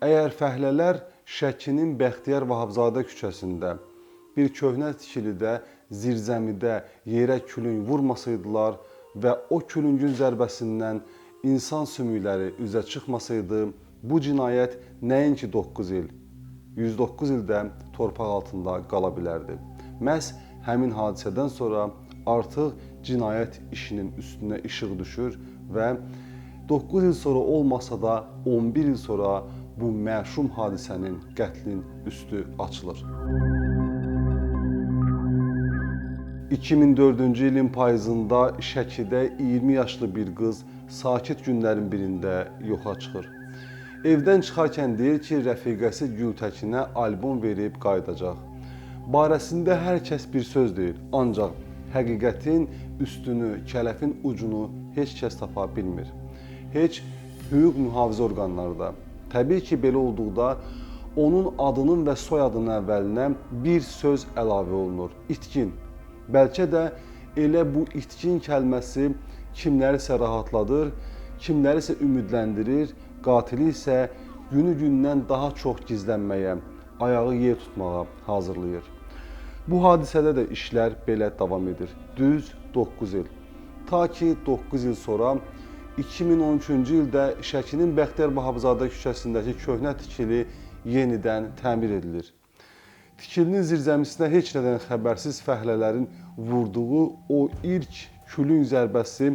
Əgər fəhlələr Şəkinin Bəxtiyar Vahabzadə küçəsində bir köhnə tikilidə, zirzəmidə yerə külüng vurmasaydılar və o külüngün zərbəsindən insan sümükləri üzə çıxmasaydı, bu cinayət nəinki 9 il, 109 ildə torpaq altında qala bilərdi. Məhz həmin hadisədən sonra artıq cinayət işinin üstünə işıq düşür və 9 il sonra olmasa da 11 il sonra bu məşum hadisənin, qətlin üstü açılır. 2004-cü ilin payızında Şəkidə 20 yaşlı bir qız sakit günlərin birində yoxa çıxır. Evdən çıxarkən deyir ki, rəfiqəsi Gültəkinə albom verib qayıdacaq. Barəsində hər kəs bir söz deyir, ancaq həqiqətin üstünü, kələfin ucunu heç kəs tapa bilmir. Heç hüquq mühafizə orqanları da. Təbii ki, belə olduqda onun adının və soyadının əvvəlinə bir söz əlavə olunur, itkin. Bəlkə də elə bu itkin kəlməsi kimlərisə rahatladır, kimlərisə ümidləndirir, qatili isə günü-gündən daha çox gizlənməyə, ayağı yer tutmağa hazırlayır. Bu hadisədə də işlər belə davam edir. Düz 9 il. Ta ki 9 il sonra 2013-cü ildə Şəkinin Bəxtiyar Vahabzadə küçəsindəki köhnə tikili yenidən təmir edilir. Tikilinin zirzəmisinə heç nədən xəbərsiz fəhlələrin vurduğu o ilk külüng zərbəsi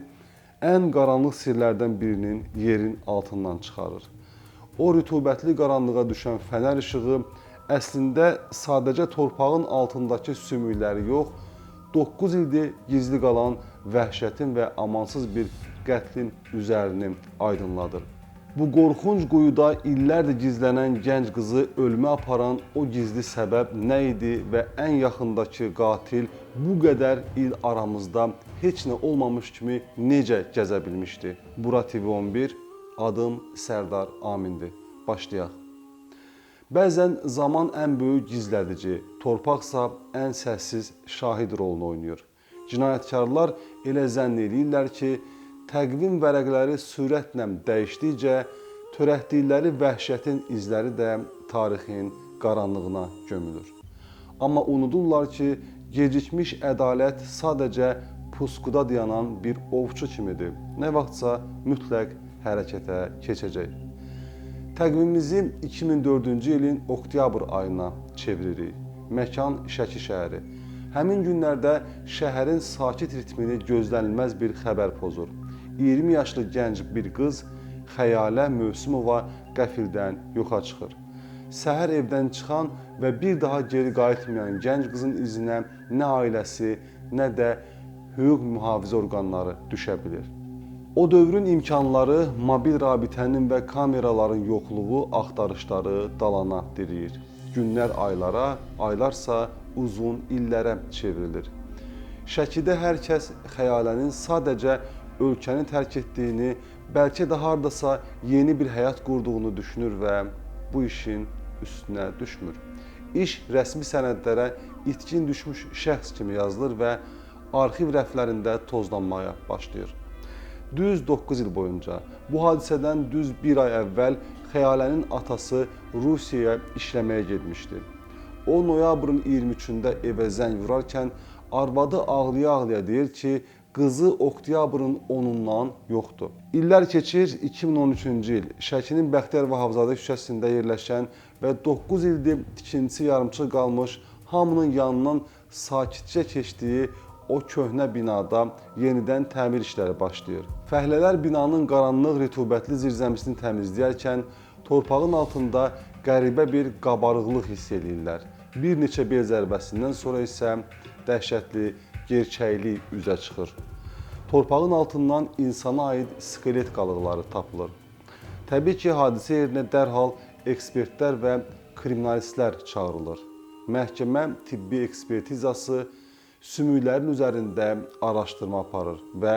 ən qaranlıq sirlərdən birinin yerin altından çıxarır. O rütubətli qaranlığa düşən fənər işığı əslində sadəcə torpağın altındakı sümükləri yox, 9 ildir gizli qalan vəhşətin və amansız bir qətlin üzərini aydınladır. Bu qorxunc quyuda illərdir gizlənən gənc qızı ölümə aparan o gizli səbəb nə idi və ən yaxındakı qatil bu qədər il aramızda heç nə olmamış kimi necə gəzə bilmişdi? Bura TV11, adım Sərdar Amindir. Başlayaq. Bəzən zaman ən böyük gizlədici, torpaqsa ən səssiz şahid rolunu oynayır. Cinayətkarlar elə zənn edirlər ki, təqvim vərəqləri sürətlə dəyişdikcə törətdikləri vəhşətin izləri də tarixin qaranlığına gömülür. Amma unudurlar ki, gecikmiş ədalət sadəcə puskuda dayanan bir ovçu kimidir. Nə vaxtsa mütləq hərəkətə keçəcək. Təqvimimizi 2004-cü ilin oktyabr ayına çeviririk. Məkan Şəki şəhəri. Həmin günlərdə şəhərin sakit ritmini gözlənilməz bir xəbər pozur. 20 yaşlı gənc bir qız Xəyalə Mövsümova qəfildən yoxa çıxır. Səhər evdən çıxan və bir daha geri qayıtmayan gənc qızın izinə nə ailəsi, nə də hüquq mühafizə orqanları düşə bilir. O dövrün imkanları, mobil rabitənin və kameraların yoxluğu axtarışları dalana diriyir. Günlər aylara, aylarsa uzun illərə çevrilir. Şəkidə hər kəs Xəyalənin sadəcə ölkəni tərk etdiyini, bəlkə də hardasa yeni bir həyat qurduğunu düşünür və bu işin üstünə düşmür. İş rəsmi sənədlərə itkin düşmüş şəxs kimi yazılır və arxiv rəflərində tozlanmaya başlayır. Düz 9 il boyunca, bu hadisədən düz bir ay əvvəl Xəyalənin atası Rusiyaya işləməyə getmişdi. O, noyabrın 23-də evə zəng vurarkən arvadı ağlaya-ağlaya deyir ki, qızı oktyabrın 10-undan yoxdur. İllər keçir, 2013-cü il Şəkinin Bəxtiyar Vahabzadə küçəsində yerləşən və 9 ildir tikintisi yarımçıq qalmış, hamının yanından sakitcə keçdiyi o köhnə binada yenidən təmir işləri başlayır. Fəhlələr binanın qaranlıq, rütubətli zirzəmisini təmizləyərkən torpağın altında qəribə bir qabarıqlıq hiss edirlər. Bir neçə bel zərbəsindən sonra isə dəhşətli gerçəklik üzə çıxır. Torpağın altından insana aid skelet qalıqları tapılır. Təbii ki, hadisə yerinə dərhal ekspertlər və kriminalistlər çağırılır. Məhkəmə tibbi ekspertizası sümüklərin üzərində araşdırma aparır və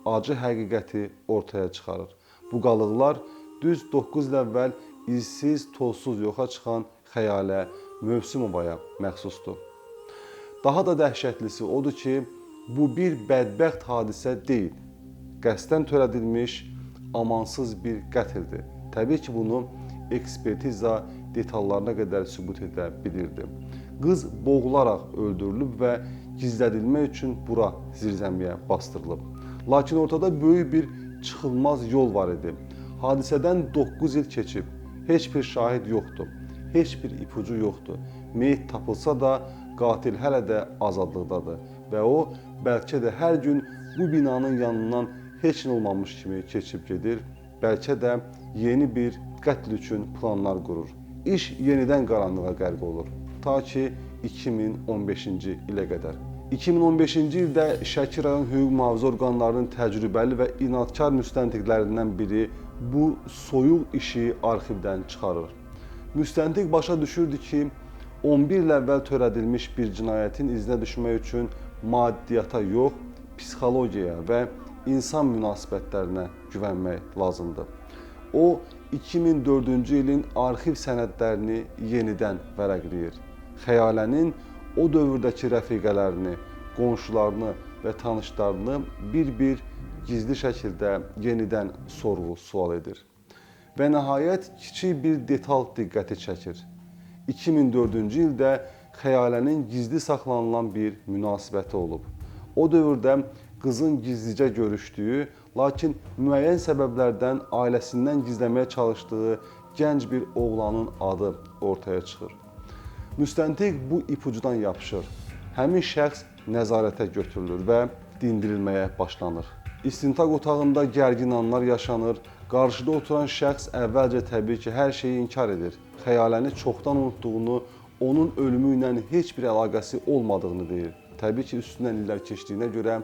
acı həqiqəti ortaya çıxarır. Bu qalıqlar düz 9 il əvvəl izsiz, tozsuz yoxa çıxan Xəyalə Mövsümovaya məxsusdur. Daha da dəhşətlisi odur ki, bu bir bədbəxt hadisə deyil. Qəsdən törədilmiş amansız bir qətldir. Təbii ki, bunu ekspertiza detallarına qədər sübut edə bilirdi. Qız boğularaq öldürülüb və gizlədilmək üçün bura zirzəmiyə bastırılıb. Lakin ortada böyük bir çıxılmaz yol var idi. Hadisədən 9 il keçib, heç bir şahid yoxdur, heç bir ipucu yoxdur. Meyit tapılsa da qatil hələ də azadlıqdadır və o bəlkə də hər gün bu binanın yanından heç nə olmamış kimi keçib gedir, bəlkə də yeni bir qətl üçün planlar qurur. İş yenidən qaranlığa qərq olur, ta ki 2015-ci ilə qədər. 2015-ci ildə Şəki rayon hüquq mühafizə orqanlarının təcrübəli və inadkar müstəntiqlərindən biri bu soyuq işi arxivdən çıxarır. Müstəntiq başa düşürdü ki, 11 il əvvəl törədilmiş bir cinayətin izinə düşmək üçün maddiyyata yox, psixologiyaya və insan münasibətlərinə güvənmək lazımdır. O, 2004-cü ilin arxiv sənədlərini yenidən vərəqləyir. Xəyalənin o dövrdəki rəfiqələrini, qonşularını və tanışlarını bir-bir gizli şəkildə yenidən sorğu-sual edir. Və nəhayət kiçik bir detal diqqəti çəkir. 2004-cü ildə Xəyalənin gizli saxlanılan bir münasibəti olub. O dövrdə qızın gizlicə görüşdüyü, lakin müəyyən səbəblərdən ailəsindən gizləməyə çalışdığı gənc bir oğlanın adı ortaya çıxır. Müstəntiq bu ipucudan yapışır. Həmin şəxs nəzarətə götürülür və dindirilməyə başlanır. İstintaq otağında gərgin anlar yaşanır. Qarşıda oturan şəxs əvvəlcə təbii ki, hər şeyi inkar edir. Xəyaləni çoxdan unutduğunu, onun ölümü ilə heç bir əlaqəsi olmadığını deyir. Təbii ki, üstündən illər keçdiyinə görə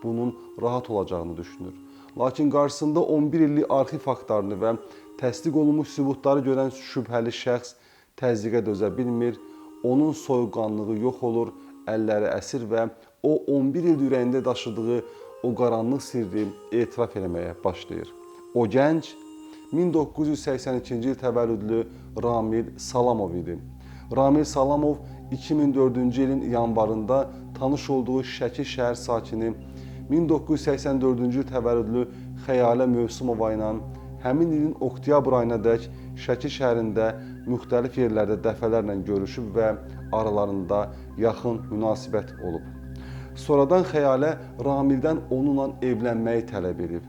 bunun rahat olacağını düşünür. Lakin qarşısında 11 illik arxiv faktlarını və təsdiq olunmuş sübutları görən şübhəli şəxs təzyiqə dözə bilmir, onun soyuqqanlığı yox olur, əlləri əsir və o 11 il ürəyində daşıdığı o qaranlıq sirri etiraf eləməyə başlayır. O gənc 1982-ci il təvəllüdlü Ramil Salamov idi. Ramil Salamov 2004-cü ilin yanvarında tanış olduğu Şəki şəhər sakini 1984-cü il təvəllüdlü Xəyalə Mövsümova ilə həmin ilin oktyabr ayınadək Şəki şəhərində müxtəlif yerlərdə dəfələrlə görüşüb və aralarında yaxın münasibət olub. Sonradan Xəyalə Ramildən onunla evlənməyi tələb edib.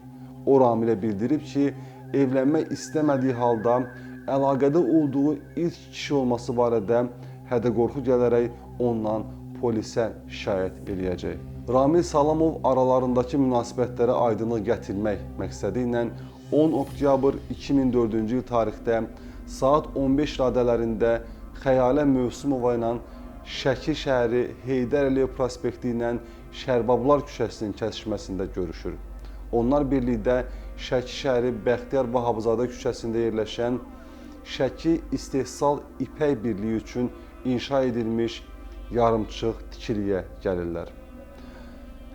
O Ramilə bildirib ki, evlənmək istəmədiyi halda əlaqədə olduğu ilk kişi olması barədə hədə-qorxu gələrək ondan polisə şikayət eləyəcək. Ramil Salamov aralarındakı münasibətlərə aydınlıq gətirmək məqsədi ilə 10 oktyabr 2004-cü il tarixdə saat 15 radələrində Xəyalə Mövsümova ilə Şəki şəhəri Heydər Əliyev prospekti ilə Şərbablar küçəsinin kəsişməsində görüşür. Onlar birlikdə Şəki şəhəri Bəxtiyar Vahabzadə küçəsində yerləşən Şəki İstehsal İpək Birliyi üçün inşa edilmiş yarımçıq tikiliyə gəlirlər.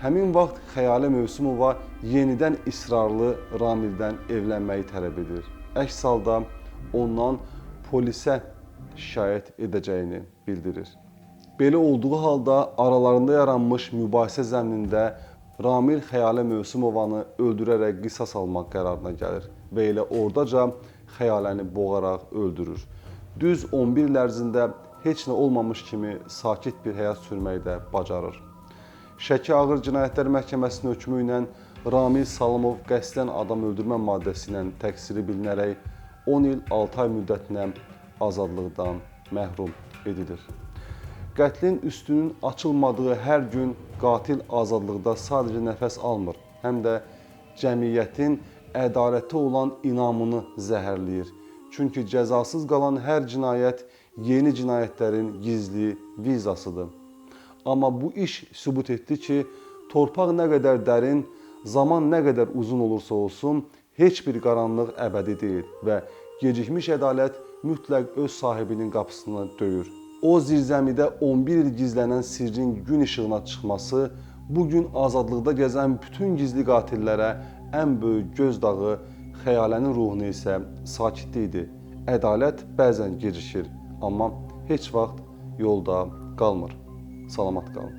Həmin vaxt Xəyalə Mövsümova yenidən israrlı Ramildən evlənməyi tələb edir. Əks halda ondan polisə şikayət edəcəyini bildirir. Belə olduğu halda aralarında yaranmış mübahisə zəminində Ramil Xəyalə Mövsümovanı öldürərək qisas almaq qərarına gəlir və elə ordaca Xəyaləni boğaraq öldürür. Düz 11 il ərzində heç nə olmamış kimi sakit bir həyat sürməyi də bacarır. Şəki Ağır Cinayətlər Məhkəməsinin hökmü ilə Ramil Salamov qəsdən adam öldürmə maddəsi ilə təqsiri bilinərək 10 il 6 ay müddətinə azadlıqdan məhrum edilir. Qətlin üstünün açılmadığı hər gün qatil azadlıqda sadəcə nəfəs almır, həm də cəmiyyətin ədalətə olan inamını zəhərləyir. Çünki cəzasız qalan hər cinayət yeni cinayətlərin gizli vizasıdır. Amma bu iş sübut etdi ki, torpaq nə qədər dərin, zaman nə qədər uzun olursa olsun, heç bir qaranlıq əbədi deyil və gecikmiş ədalət mütləq öz sahibinin qapısını döyür. O zirzəmidə 11 il gizlənən sirrin gün işığına çıxması, bugün azadlıqda gəzən bütün gizli qatillərə ən böyük gözdağı, Xəyalənin ruhunu isə sakitlikdir. Ədalət bəzən gecikir, amma heç vaxt yolda qalmır. Salamat qalın.